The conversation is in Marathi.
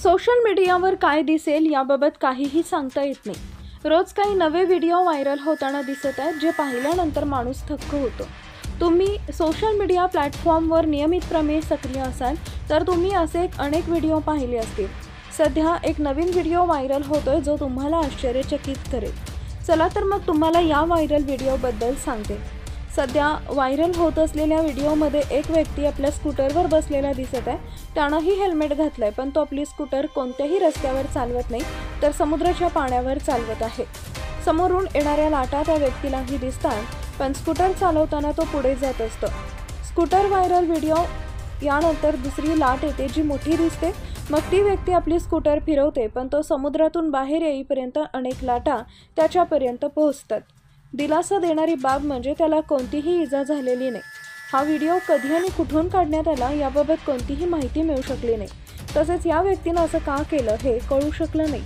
सोशल मीडियावर काय दिसेल याबाबत काहीही सांगता येत नाही। रोज काही नवे व्हिडिओ व्हायरल होताना दिसत आहेत, जे पाहिल्यानंतर माणूस थक्क होतो। तुम्ही सोशल मीडिया प्लॅटफॉर्मवर नियमितपणे सक्रिय असाल तर तुम्ही असे अनेक व्हिडिओ पाहिले असतील। सध्या एक नवीन व्हिडिओ व्हायरल होतोय जो तुम्हाला आश्चर्यचकित करेल। चला तर मग तुम्हाला या व्हायरल व्हिडिओबद्दल सांगते। सध्या व्हायरल होत असलेल्या व्हिडिओमध्ये एक व्यक्ती आपल्या स्कूटरवर बसलेला दिसत आहे। त्यानंही हेल्मेट घातलंय, पण तो आपली स्कूटर कोणत्याही रस्त्यावर चालवत नाही तर समुद्राच्या पाण्यावर चालवत आहे। समोरून येणाऱ्या लाटा त्या व्यक्तीलाही दिसतात, पण स्कूटर चालवताना तो पुढे जात असतो। स्कूटर व्हायरल व्हिडिओ यानंतर दुसरी लाट येते जी मोठी दिसते। मग ती व्यक्ती आपली स्कूटर फिरवते, पण तो समुद्रातून बाहेर येईपर्यंत अनेक लाटा त्याच्यापर्यंत पोहोचतात। दिलासा देणारी बाब म्हणजे त्याला कोणतीही इजा झालेली नाही। हा व्हिडिओ कधी आणि कुठून काढण्यात आला याबाबत कोणतीही माहिती मिळू शकली नाही। तसेच या व्यक्तीने असं का केलं हे कळू शकलं नाही।